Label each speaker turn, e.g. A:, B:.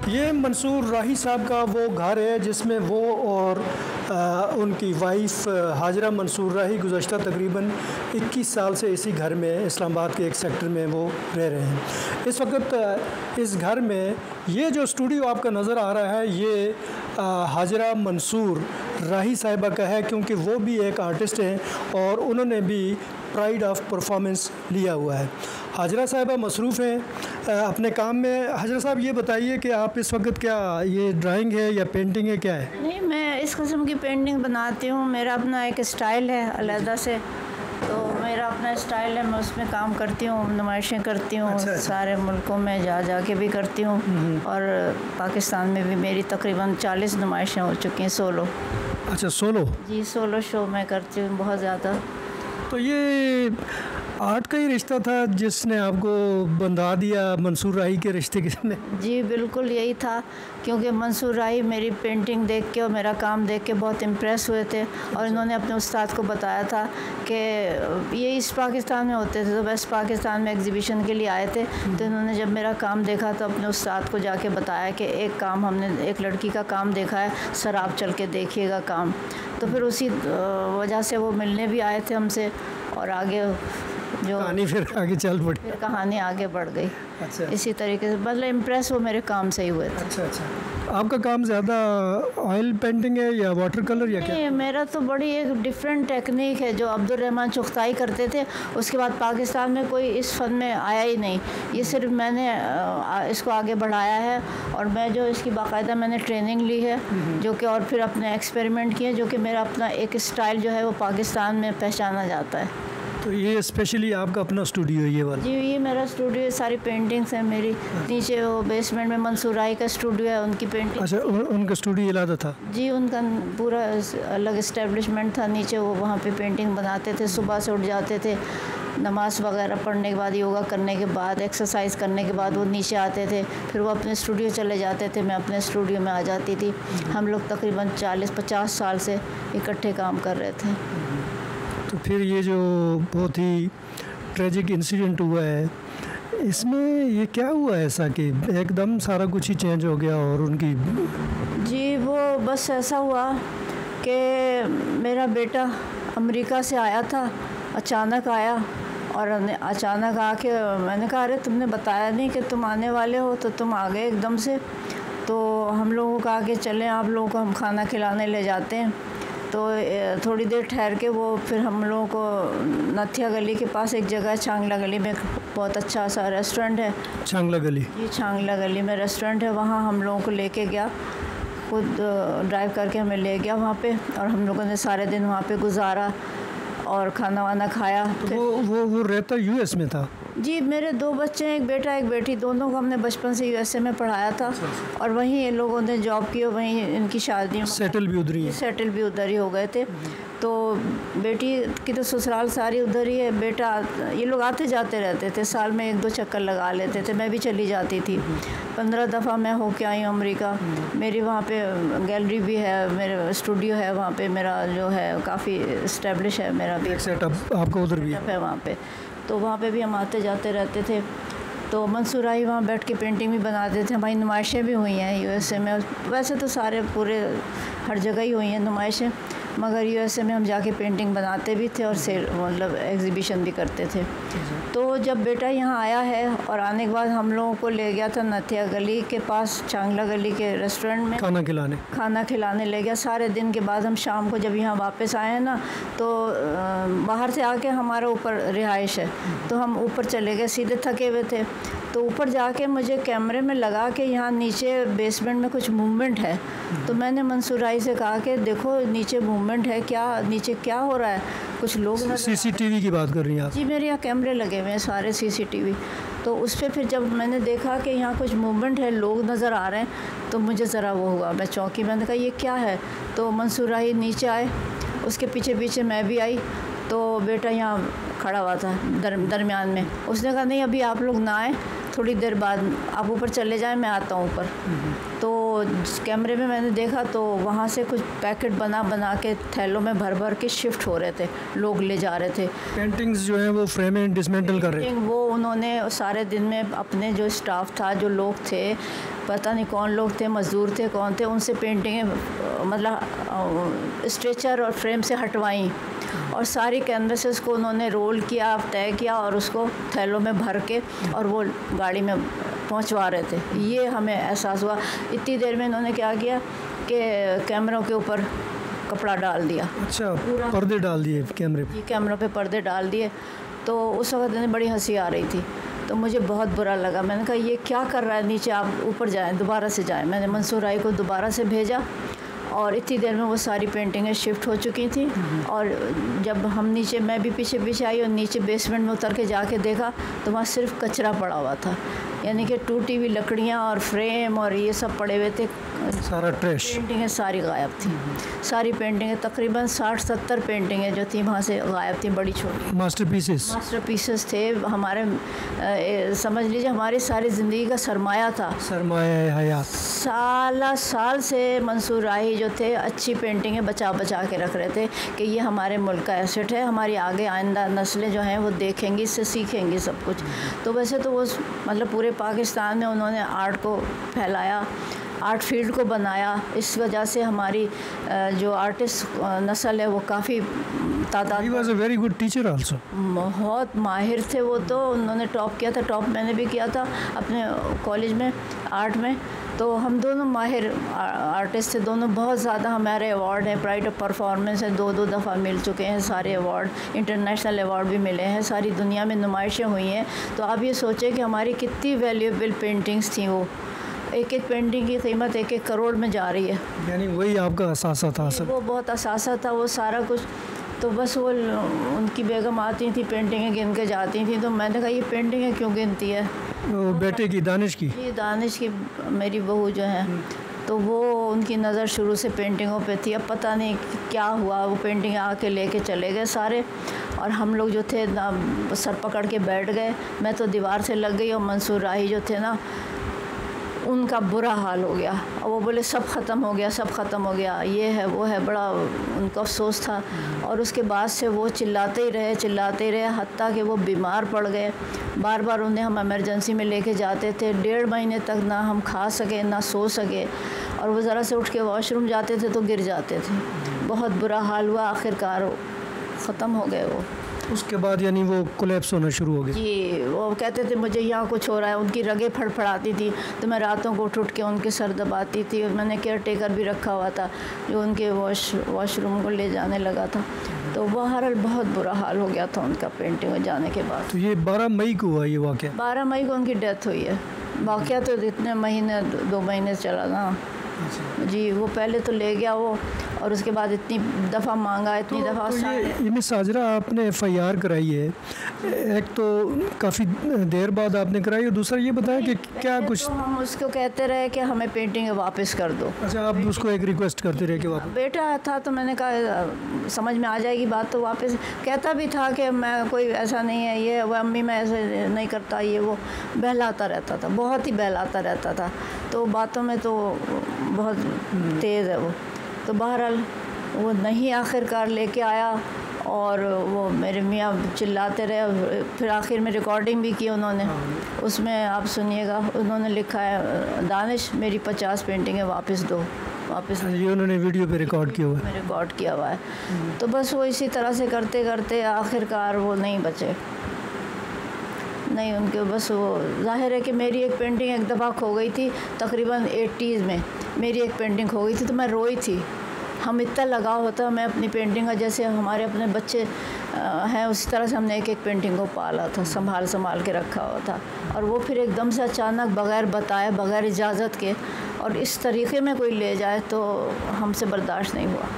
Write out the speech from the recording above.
A: ये मंसूर राही साहब का वो घर है जिसमें वो और उनकी वाइफ हाजरा मंसूर राही गुज़श्ता तकरीबन 21 साल से इसी घर में इस्लामाबाद के एक सेक्टर में वो रह रहे हैं। इस वक्त इस घर में ये जो स्टूडियो आपका नज़र आ रहा है ये हाजरा मंसूर राही साहिबा का है, क्योंकि वो भी एक आर्टिस्ट हैं और उन्होंने भी प्राइड ऑफ परफॉर्मेंस लिया हुआ है। हाजरा साहिबा मसरूफ़ हैं अपने काम में। हाजरा साहब ये बताइए कि आप इस वक्त क्या ये ड्राइंग है या पेंटिंग है, क्या है?
B: नहीं, मैं इस किस्म की पेंटिंग बनाती हूँ। मेरा अपना एक स्टाइल है अलग से, तो मेरा अपना स्टाइल है, मैं उसमें काम करती हूँ, नुमाइशें करती हूँ। अच्छा। सारे मुल्कों में जा के भी करती हूँ और पाकिस्तान में भी मेरी तकरीबन 40 नुमाइशें हो चुकी हैं सोलो।
A: अच्छा, सोलो? जी,
B: सोलो शो मैं करती हूँ बहुत ज़्यादा।
A: तो ये आर्ट का ही रिश्ता था जिसने आपको बंधा दिया मंसूर राही के रिश्ते में? जी
B: बिल्कुल यही था, क्योंकि मंसूर राही मेरी पेंटिंग देख के और मेरा काम देख के बहुत इम्प्रेस हुए थे और इन्होंने अपने उस्ताद को बताया था कि ये ईस्ट पाकिस्तान में होते थे, तो वेस्ट पाकिस्तान में एग्जीबिशन के लिए आए थे। तो इन्होंने जब मेरा काम देखा तो अपने उस्ताद को जाके बताया कि एक काम हमने एक लड़की का काम देखा है, सर आप चल के देखिएगा काम। तो फिर उसी वजह से वो मिलने भी आए थे हमसे और आगे जो
A: कहानी फिर आगे चल पड़ी,
B: फिर कहानी आगे बढ़ गई। अच्छा। इसी तरीके से मतलब इम्प्रेस वो मेरे काम से ही हुए थे।
A: अच्छा। आपका काम ज़्यादा ऑयल पेंटिंग है या वाटर कलर या क्या?
B: मेरा तो बड़ी एक डिफरेंट टेक्निक है जो अब्दुल रहमान चुगताई करते थे, उसके बाद पाकिस्तान में कोई इस फन में आया ही नहीं। ये सिर्फ मैंने इसको आगे बढ़ाया है और मैं जो इसकी बाकायदा मैंने ट्रेनिंग ली है जो कि और फिर अपने एक्सपेरिमेंट किए, जो कि मेरा अपना एक स्टाइल जो है वो पाकिस्तान में पहचाना जाता है।
A: तो ये स्पेशली आपका अपना स्टूडियो है ये वाला? जी,
B: ये मेरा स्टूडियो है, सारी पेंटिंग्स हैं मेरी। नीचे वो बेसमेंट में मंसूर राही का स्टूडियो है, उनकी पेंटिंग।
A: अच्छा, उनका स्टूडियो इलादा था?
B: जी, उनका पूरा अलग इस्टेब्लिशमेंट था। नीचे वो वहाँ पे पेंटिंग बनाते थे, सुबह से उठ जाते थे, नमाज़ वगैरह पढ़ने के बाद, योगा करने के बाद, एक्सरसाइज करने के बाद वो नीचे आते थे, फिर वो अपने स्टूडियो चले जाते थे, मैं अपने स्टूडियो में आ जाती थी। हम लोग तकरीबन 40-50 साल से इकट्ठे काम कर रहे थे।
A: तो फिर ये जो बहुत ही ट्रेजिक इंसिडेंट हुआ है, इसमें ये क्या हुआ ऐसा कि एकदम सारा कुछ ही चेंज हो गया और उनकी?
B: जी, वो बस ऐसा हुआ कि मेरा बेटा अमेरिका से आया था, अचानक आया और अचानक आके मैंने कहा अरे तुमने बताया नहीं कि तुम आने वाले हो, तो तुम आ गए एकदम से। तो हम लोगों को आके चलें, आप लोगों को हम खाना खिलाने ले जाते हैं। तो थोड़ी देर ठहर के वो फिर हम लोगों को नथिया गली के पास एक जगह है, छांगला गली में, बहुत अच्छा सा रेस्टोरेंट है।
A: छांगला गली?
B: जी, छांगला गली में रेस्टोरेंट है, वहाँ हम लोगों को लेके गया, खुद ड्राइव करके हमें ले गया वहाँ पे और हम लोगों ने सारे दिन वहाँ पे गुजारा और खाना वाना खाया।
A: तो वो रहता यूएस में था?
B: जी, मेरे 2 बच्चे हैं, एक बेटा एक बेटी, दोनों को हमने बचपन से यूएसए में पढ़ाया था और वहीं ये लोगों ने जॉब की और वहीं इनकी शादी,
A: सेटल भी
B: उधर ही हो गए थे। तो बेटी की तो ससुराल सारी उधर ही है, बेटा ये लोग आते जाते रहते थे, साल में 1-2 चक्कर लगा लेते थे, मैं भी चली जाती थी। 15 दफ़ा मैं होके आई हूँ अमेरिका। मेरी वहाँ पे गैलरी भी है, मेरा स्टूडियो है वहाँ पे, मेरा जो है काफ़ी इस्टेब्लिश है, मेरा भी
A: सेटअप आपका उधर भी
B: है वहाँ पे। तो वहाँ पे भी हम आते जाते रहते थे। तो मंसूर राही वहाँ बैठ के पेंटिंग भी बनाते थे, हमारी नुमाइशें भी हुई हैं यूएसए में। वैसे तो सारे पूरे हर जगह ही हुई हैं नुमाइशें, मगर यूएसए में हम जाके पेंटिंग बनाते भी थे और मतलब एग्जीबिशन भी करते थे। तो जब बेटा यहाँ आया है और आने के बाद हम लोगों को ले गया था नथिया गली के पास, छांगला गली के रेस्टोरेंट में खाना खिलाने ले गया। सारे दिन के बाद हम शाम को जब यहाँ वापस आए हैं ना, तो बाहर से आके हमारा ऊपर रिहाइश है, तो हम ऊपर चले गए, सीधे थके हुए थे। तो ऊपर जाके मुझे कैमरे में लगा कि यहाँ नीचे बेसमेंट में कुछ मूवमेंट है। तो मैंने मंसूर राही से कहा कि देखो नीचे मूवमेंट है, क्या नीचे क्या हो रहा है, कुछ लोग।
A: सीसीटीवी की बात कर रही हैं आप?
B: जी, मेरे यहाँ कैमरे लगे हुए हैं सारे सीसीटीवी। तो उस पर फिर जब मैंने देखा कि यहाँ कुछ मूवमेंट है, लोग नज़र आ रहे हैं, तो मुझे ज़रा वो हुआ, मैं चौंकी। मैंने कहा ये क्या है? तो मंसूर राही नीचे आए, उसके पीछे पीछे मैं भी आई। तो बेटा यहाँ खड़ा हुआ था दरमियान में, उसने कहा नहीं अभी आप लोग ना आए, थोड़ी देर बाद आप ऊपर चले जाएं, मैं आता हूँ ऊपर। तो कैमरे में मैंने देखा तो वहाँ से कुछ पैकेट बना बना के थैलों में भर भर के शिफ्ट हो रहे थे, लोग ले जा रहे थे।
A: पेंटिंग्स जो हैं वो फ्रेम में डिसमेंटल कर रहे थे।
B: वो उन्होंने सारे दिन में अपने जो स्टाफ था, जो लोग थे, पता नहीं कौन लोग थे, मज़दूर थे कौन थे, उनसे पेंटिंगें मतलब स्ट्रेचर और फ्रेम से हटवाई और सारी कैनवसेस को उन्होंने रोल किया, तय किया और उसको थैलों में भर के और वो गाड़ी में पहुंचवा रहे थे। ये हमें एहसास हुआ। इतनी देर में इन्होंने क्या किया कि कैमरों के ऊपर कपड़ा डाल दिया।
A: अच्छा, पर्दे डाल दिए कैमरे पे?
B: कैमरों पे पर्दे डाल दिए। तो उस वक्त इन्हें बड़ी हंसी आ रही थी, तो मुझे बहुत बुरा लगा। मैंने कहा ये क्या कर रहा है, नीचे आप ऊपर जाएं, दोबारा से जाएं। मैंने मंसूर राही को दोबारा से भेजा और इतनी देर में वो सारी पेंटिंगें शिफ्ट हो चुकी थी। और जब हम नीचे, मैं भी पीछे पीछे आई और नीचे बेसमेंट में उतर के जाके देखा तो वहाँ सिर्फ कचरा पड़ा हुआ था, यानी कि टूटी हुई लकड़ियाँ और फ्रेम और ये सब पड़े हुए थे,
A: सारा ट्रैश।
B: पेंटिंगें सारी गायब थी। सारी पेंटिंगें तकरीबन 60-70 पेंटिंगें जो थी वहाँ से गायब थी, बड़ी छोटी मास्टरपीसेस थे। हमारे समझ लीजिए हमारी सारी ज़िंदगी का सरमाया था,
A: सरमाया हयात।
B: साल से मंसूर राही जो थे अच्छी पेंटिंगें बचा बचा के रख रहे थे कि ये हमारे मुल्क का एसेट है, हमारी आगे आइंदा नस्लें जो हैं वो देखेंगी, इससे सीखेंगी सब कुछ। तो वैसे तो वो मतलब पूरे पाकिस्तान में उन्होंने आर्ट को फैलाया, आर्ट फील्ड को बनाया। इस वजह से हमारी जो आर्टिस्ट नस्ल है वो काफ़ी तादाद।
A: He was a very good teacher also.
B: बहुत माहिर थे वो, तो उन्होंने टॉप किया था। टॉप मैंने भी किया था अपने कॉलेज में आर्ट में। तो हम दोनों माहिर आर्टिस्ट थे, दोनों। बहुत ज़्यादा हमारे अवार्ड हैं, प्राइड ऑफ परफॉर्मेंस है, 2 दफ़ा मिल चुके हैं सारे अवार्ड, इंटरनेशनल अवार्ड भी मिले हैं, सारी दुनिया में नुमाइशें हुई हैं। तो आप ये सोचें कि हमारी कितनी वैल्यूएबल पेंटिंग्स थी। वो एक पेंटिंग की कीमत 1-1 करोड़ में जा रही है,
A: यानी वही आपका असासा था असल।
B: वो बहुत असासा था वो सारा कुछ। तो बस वो उनकी बेगम आती थी, पेंटिंगें गिन के जाती थी। तो मैंने कहा ये पेंटिंगें क्यों गिनती है?
A: वो बेटे की, दानिश की?
B: ये दानिश की, मेरी बहू जो है, तो वो उनकी नज़र शुरू से पेंटिंगों पे थी। अब पता नहीं क्या हुआ, वो पेंटिंग आके लेके चले गए सारे, और हम लोग जो थे ना सर पकड़ के बैठ गए। मैं तो दीवार से लग गई और मंसूर राही जो थे ना, उनका बुरा हाल हो गया। और वो बोले सब ख़त्म हो गया, सब ख़त्म हो गया, ये है वो है। बड़ा उनको अफसोस था। और उसके बाद से वो चिल्लाते ही रहे हत्ता कि वो बीमार पड़ गए। बार बार उन्हें हम इमरजेंसी में लेके जाते थे। 1.5 महीने तक ना हम खा सके ना सो सके, और वो ज़रा से उठ के वॉशरूम जाते थे तो गिर जाते थे। बहुत बुरा हाल हुआ, आखिरकार ख़त्म हो गए वो।
A: उसके बाद यानी वो कोलैप्स होना शुरू हो गया?
B: जी, वो कहते थे मुझे यहाँ कुछ हो रहा है। उनकी रगें फड़फड़ाती थी, तो मैं रातों को उठ के उनके सर दबाती थी। मैंने केयर टेकर भी रखा हुआ था जो उनके वॉशरूम को ले जाने लगा था। तो बहरहाल बहुत बुरा हाल हो गया था उनका पेंटिंग में जाने के बाद।
A: तो ये 12 मई को हुआ ये वाक़या?
B: 12 मई को उनकी डेथ हुई है। वाक़या तो इतने महीने 2 महीने चला ना जी। वो पहले तो ले गया वो, और उसके बाद इतनी दफ़ा मांगा, इतनी दफ़ा।
A: ये मिस हाजरा, आपने FIR कराई है, एक तो काफ़ी देर बाद आपने कराई, और दूसरा ये बताया कि क्या कुछ
B: तो हम उसको कहते रहे कि हमें पेंटिंग वापस कर दो।
A: अच्छा, आप उसको एक रिक्वेस्ट करते रहे कि वापस?
B: बेटा था तो मैंने कहा समझ में आ जाएगी बात, तो वापस कहता भी था कि मैं कोई ऐसा नहीं है, ये वो अम्मी मैं ऐसे नहीं करता, ये वो बहलाता रहता था, बहुत ही बहलाता रहता था। तो बातों में तो बहुत तेज़ है वो। तो बहरहाल वो नहीं आखिरकार लेके आया, और वो मेरे मियाँ चिल्लाते रहे। फिर आखिर में रिकॉर्डिंग भी की उन्होंने। उसमें आप सुनिएगा, उन्होंने लिखा है, दानिश मेरी 50 पेंटिंगें वापस दो, वापस।
A: ये उन्होंने वीडियो पे रिकॉर्ड किया हुआ है?
B: रिकॉर्ड किया हुआ है। तो बस वो इसी तरह से करते करते आखिरकार वो नहीं बचे, नहीं उनके बस। वो ज़ाहिर है कि मेरी एक पेंटिंग एक दफ़ा खो गई थी, तकरीबन 80s में मेरी एक पेंटिंग खो गई थी, तो मैं रोई थी। हम इतना लगाव होता, मैं अपनी पेंटिंग का, जैसे हमारे अपने बच्चे हैं उसी तरह से हमने एक एक पेंटिंग को पाला था, संभाल के रखा हुआ था। और वो फिर एकदम से अचानक बग़ैर बताए, बग़ैर इजाज़त के, और इस तरीके में कोई ले जाए तो हमसे बर्दाश्त नहीं हुआ।